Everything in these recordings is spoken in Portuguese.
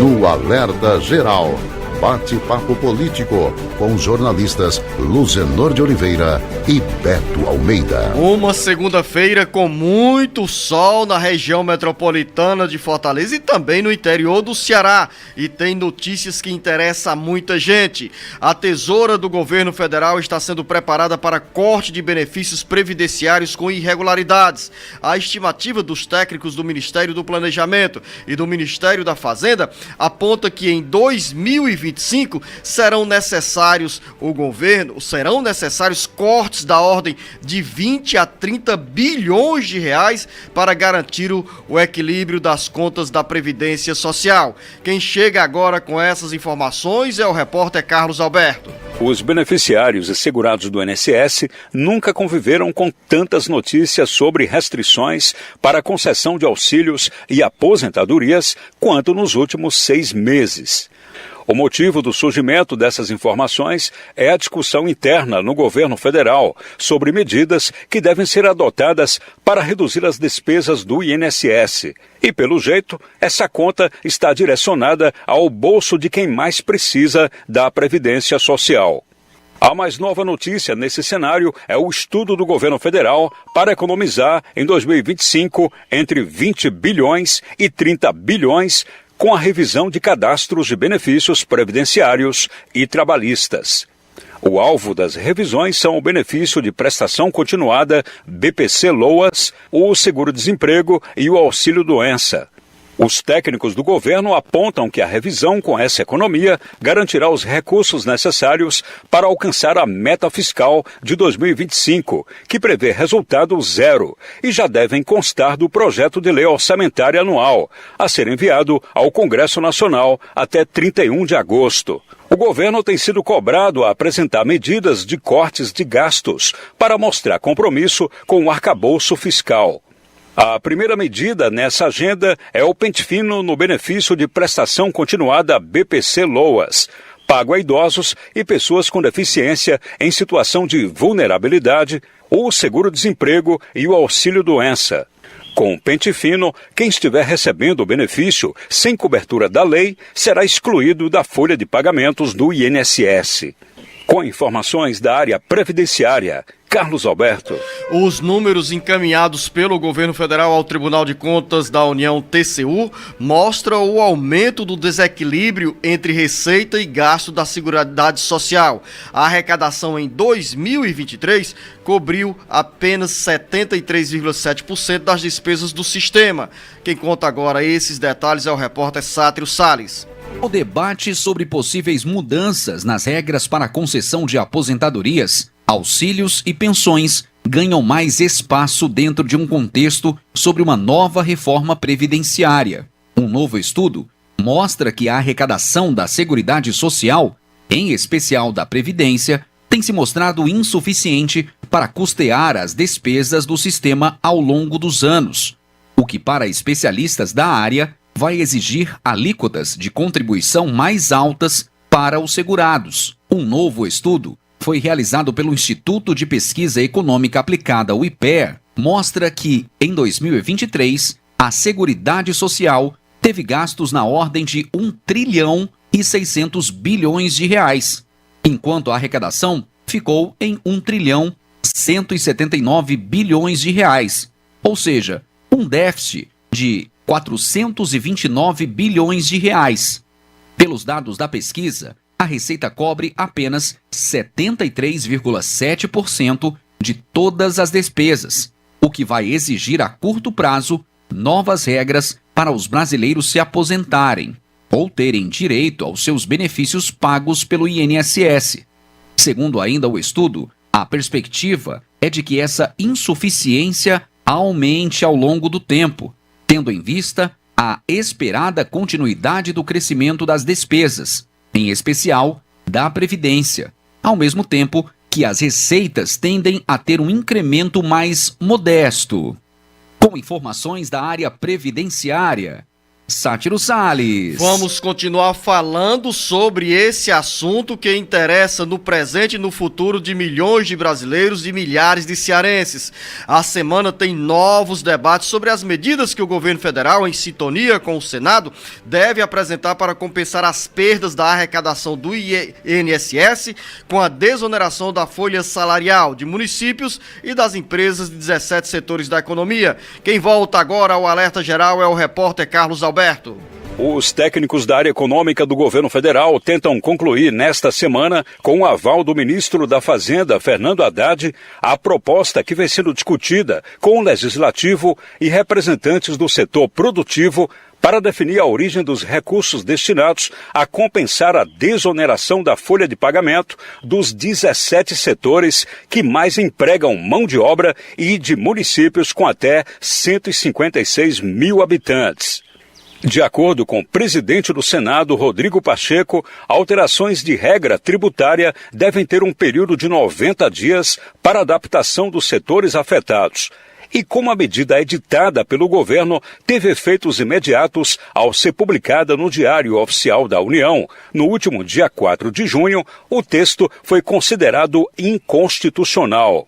no Alerta Geral. Bate-papo político com os jornalistas Luzenor de Oliveira e Beto Almeida. Uma segunda-feira com muito sol na região metropolitana de Fortaleza e também no interior do Ceará. E tem notícias que interessam a muita gente. A tesoura do governo federal está sendo preparada para corte de benefícios previdenciários com irregularidades. A estimativa dos técnicos do Ministério do Planejamento e do Ministério da Fazenda aponta que em 2025 serão necessários cortes da ordem de 20 a 30 bilhões de reais para garantir o equilíbrio das contas da Previdência Social. Quem chega agora com essas informações é o repórter Carlos Alberto. Os beneficiários e segurados do INSS nunca conviveram com tantas notícias sobre restrições para a concessão de auxílios e aposentadorias quanto nos últimos 6 meses. O motivo do surgimento dessas informações é a discussão interna no governo federal sobre medidas que devem ser adotadas para reduzir as despesas do INSS. E, pelo jeito, essa conta está direcionada ao bolso de quem mais precisa da Previdência Social. A mais nova notícia nesse cenário é o estudo do governo federal para economizar em 2025 entre 20 bilhões e 30 bilhões com a revisão de cadastros de benefícios previdenciários e trabalhistas. O alvo das revisões são o benefício de prestação continuada BPC-LOAS, o seguro-desemprego e o auxílio-doença. Os técnicos do governo apontam que a revisão com essa economia garantirá os recursos necessários para alcançar a meta fiscal de 2025, que prevê resultado zero, e já devem constar do projeto de lei orçamentária anual, a ser enviado ao Congresso Nacional até 31 de agosto. O governo tem sido cobrado a apresentar medidas de cortes de gastos para mostrar compromisso com o arcabouço fiscal. A primeira medida nessa agenda é o pente fino no benefício de prestação continuada BPC-LOAS, pago a idosos e pessoas com deficiência em situação de vulnerabilidade, o seguro-desemprego e o auxílio-doença. Com o pente fino, quem estiver recebendo o benefício sem cobertura da lei será excluído da folha de pagamentos do INSS. Com informações da área previdenciária, Carlos Alberto. Os números encaminhados pelo governo federal ao Tribunal de Contas da União, TCU, mostram o aumento do desequilíbrio entre receita e gasto da Seguridade Social. A arrecadação em 2023 cobriu apenas 73,7% das despesas do sistema. Quem conta agora esses detalhes é o repórter Sátrio Salles. O debate sobre possíveis mudanças nas regras para a concessão de aposentadorias, auxílios e pensões ganham mais espaço dentro de um contexto sobre uma nova reforma previdenciária. Um novo estudo mostra que a arrecadação da Seguridade Social, em especial da Previdência, tem se mostrado insuficiente para custear as despesas do sistema ao longo dos anos, o que, para especialistas da área, vai exigir alíquotas de contribuição mais altas para os segurados. Um novo estudo foi realizado pelo Instituto de Pesquisa Econômica Aplicada, o IPEA, mostra que, em 2023, a Seguridade Social teve gastos na ordem de 1 trilhão e 600 bilhões de reais, enquanto a arrecadação ficou em 1 trilhão 179 bilhões de reais, ou seja, um déficit de 429 bilhões de reais. Pelos dados da pesquisa, a receita cobre apenas 73,7% de todas as despesas, o que vai exigir a curto prazo novas regras para os brasileiros se aposentarem ou terem direito aos seus benefícios pagos pelo INSS. Segundo ainda o estudo, a perspectiva é de que essa insuficiência aumente ao longo do tempo, tendo em vista a esperada continuidade do crescimento das despesas, em especial da Previdência, ao mesmo tempo que as receitas tendem a ter um incremento mais modesto. Com informações da área previdenciária, Sátiro Salles. Vamos continuar falando sobre esse assunto que interessa no presente e no futuro de milhões de brasileiros e milhares de cearenses. A semana tem novos debates sobre as medidas que o governo federal, em sintonia com o Senado, deve apresentar para compensar as perdas da arrecadação do INSS com a desoneração da folha salarial de municípios e das empresas de 17 setores da economia. Quem volta agora ao Alerta Geral é o repórter Carlos Alberto. Os técnicos da área econômica do governo federal tentam concluir nesta semana, com o aval do ministro da Fazenda, Fernando Haddad, a proposta que vem sendo discutida com o Legislativo e representantes do setor produtivo para definir a origem dos recursos destinados a compensar a desoneração da folha de pagamento dos 17 setores que mais empregam mão de obra e de municípios com até 156 mil habitantes. De acordo com o presidente do Senado, Rodrigo Pacheco, alterações de regra tributária devem ter um período de 90 dias para adaptação dos setores afetados. E como a medida editada pelo governo teve efeitos imediatos ao ser publicada no Diário Oficial da União, no último dia 4 de junho, o texto foi considerado inconstitucional.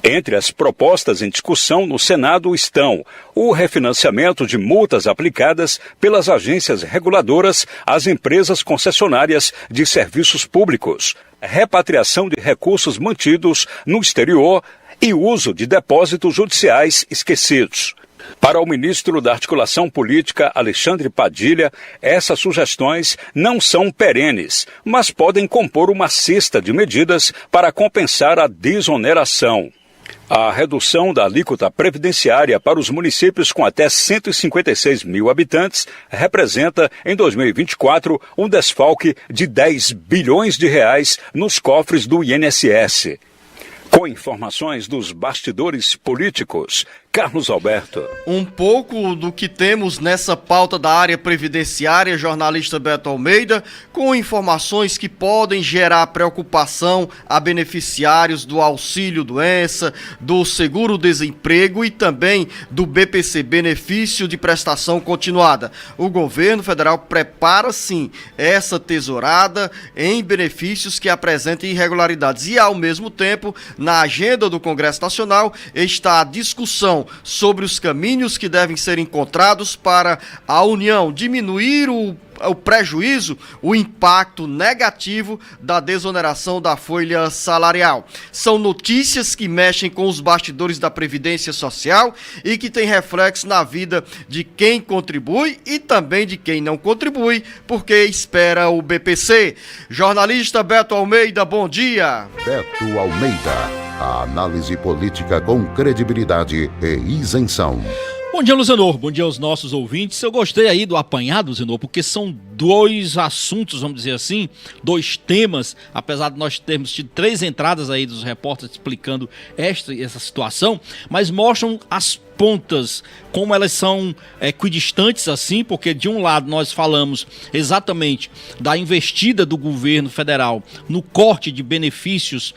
Entre as propostas em discussão no Senado estão o refinanciamento de multas aplicadas pelas agências reguladoras às empresas concessionárias de serviços públicos, repatriação de recursos mantidos no exterior e uso de depósitos judiciais esquecidos. Para o ministro da Articulação Política, Alexandre Padilha, essas sugestões não são perenes, mas podem compor uma cesta de medidas para compensar a desoneração. A redução da alíquota previdenciária para os municípios com até 156 mil habitantes representa, em 2024, um desfalque de 10 bilhões de reais nos cofres do INSS. Com informações dos bastidores políticos, Carlos Alberto. Um pouco do que temos nessa pauta da área previdenciária, jornalista Beto Almeida, com informações que podem gerar preocupação a beneficiários do auxílio-doença, do seguro-desemprego e também do BPC, benefício de prestação continuada. O governo federal prepara, sim, essa tesourada em benefícios que apresentem irregularidades e, ao mesmo tempo, na agenda do Congresso Nacional está a discussão sobre os caminhos que devem ser encontrados para a União diminuir o prejuízo, o impacto negativo da desoneração da folha salarial. São notícias que mexem com os bastidores da Previdência Social e que têm reflexo na vida de quem contribui e também de quem não contribui, porque espera o BPC. Jornalista Beto Almeida, bom dia. Beto Almeida, a análise política com credibilidade e isenção. Bom dia, Luzenor. Bom dia aos nossos ouvintes. Eu gostei aí do apanhado, Luzenor, porque são dois assuntos, vamos dizer assim, dois temas, apesar de nós termos tido 3 entradas aí dos repórteres explicando essa situação, mas mostram as pontas, como elas são equidistantes assim, porque de um lado nós falamos exatamente da investida do governo federal no corte de benefícios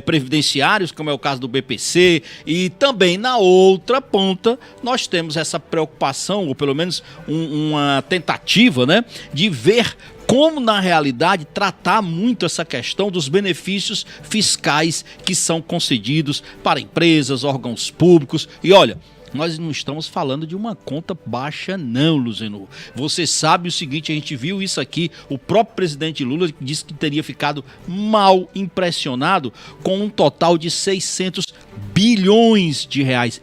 previdenciários, como é o caso do BPC, e também na outra ponta nós temos essa preocupação, ou pelo menos uma tentativa, né, de ver como, na realidade, tratar muito essa questão dos benefícios fiscais que são concedidos para empresas, órgãos públicos. E olha, nós não estamos falando de uma conta baixa não, Luzenor. Você sabe o seguinte, a gente viu isso aqui, o próprio presidente Lula disse que teria ficado mal impressionado com um total de 600 bilhões de reais.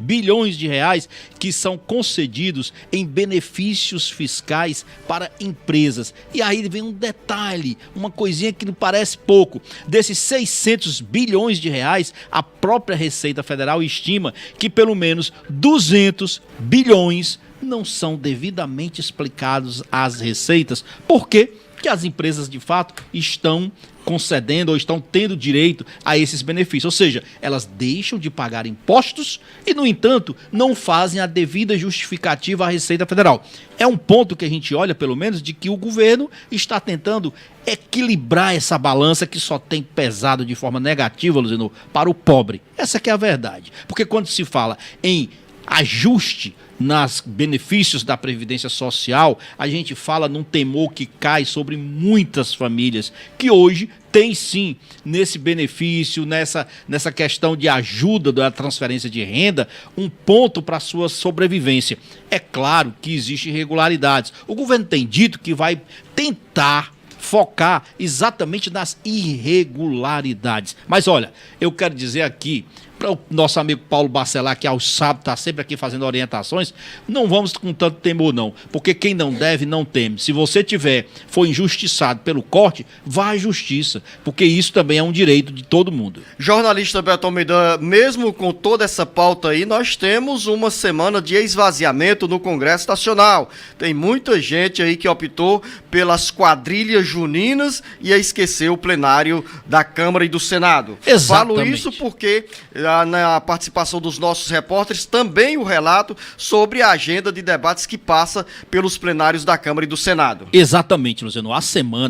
Bilhões de reais que são concedidos em benefícios fiscais para empresas. E aí vem um detalhe, uma coisinha que não parece pouco. Desses 600 bilhões de reais, a própria Receita Federal estima que pelo menos 200 bilhões não são devidamente explicados às receitas. Por quê? Porque as empresas, de fato, estão concedendo ou estão tendo direito a esses benefícios. Ou seja, elas deixam de pagar impostos e, no entanto, não fazem a devida justificativa à Receita Federal. É um ponto que a gente olha, pelo menos, de que o governo está tentando equilibrar essa balança que só tem pesado de forma negativa, Luzenor, para o pobre. Essa que é a verdade. Porque quando se fala em ajuste nos benefícios da Previdência Social, a gente fala num temor que cai sobre muitas famílias que hoje tem sim nesse benefício, nessa questão de ajuda da transferência de renda, um ponto para a sua sobrevivência. É claro que existem irregularidades. O governo tem dito que vai tentar focar exatamente nas irregularidades. Mas olha, eu quero dizer aqui para o nosso amigo Paulo Bacelar, que aos sábados está sempre aqui fazendo orientações, não vamos com tanto temor não, porque quem não deve não teme. Se você foi injustiçado pelo corte, vá à justiça, porque isso também é um direito de todo mundo. Jornalista Beto Almeida, mesmo com toda essa pauta aí, nós temos uma semana de esvaziamento no Congresso Nacional. Tem muita gente aí que optou pelas quadrilhas juninas e a esquecer o plenário da Câmara e do Senado. Exatamente. Falo isso porque na participação dos nossos repórteres, também o relato sobre a agenda de debates que passa pelos plenários da Câmara e do Senado. Exatamente, Luciano.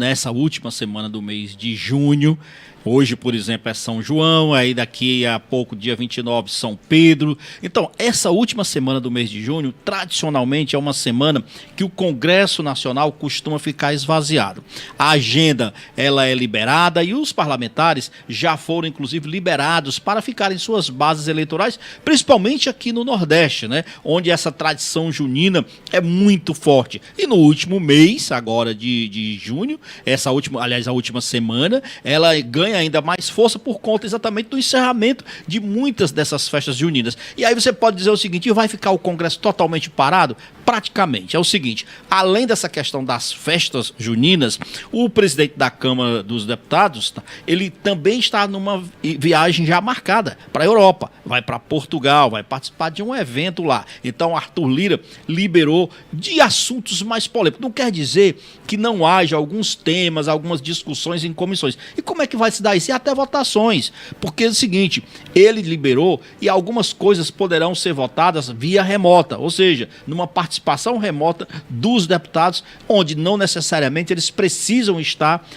Essa última semana do mês de junho, hoje, por exemplo, é São João, aí daqui a pouco, dia 29, São Pedro. Então, essa última semana do mês de junho, tradicionalmente, é uma semana que o Congresso Nacional costuma ficar esvaziado. A agenda, ela é liberada e os parlamentares já foram, inclusive, liberados para ficarem em suas bases eleitorais, principalmente aqui no Nordeste, né? Onde essa tradição junina é muito forte. E no último mês, agora de junho, a última semana, ela ganha ainda mais força por conta exatamente do encerramento de muitas dessas festas juninas. E aí você pode dizer o seguinte, vai ficar o Congresso totalmente parado? Praticamente. É o seguinte, além dessa questão das festas juninas, o presidente da Câmara dos Deputados, ele também está numa viagem já marcada para a Europa. Vai para Portugal, vai participar de um evento lá. Então, Arthur Lira liberou de assuntos mais polêmicos. Não quer dizer que não haja alguns temas, algumas discussões em comissões. E como é que vai se dar isso? E até votações. Porque é o seguinte, ele liberou e algumas coisas poderão ser votadas via remota, ou seja, numa participação remota dos deputados, onde não necessariamente eles precisam estar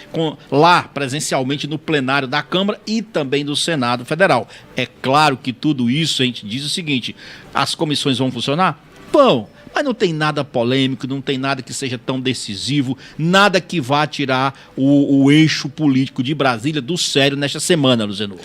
lá presencialmente no plenário da Câmara e também do Senado Federal. É claro que tudo isso, a gente diz o seguinte, as comissões vão funcionar? Vão. Mas não tem nada polêmico, não tem nada que seja tão decisivo, nada que vá tirar o eixo político de Brasília do sério nesta semana, Luziano.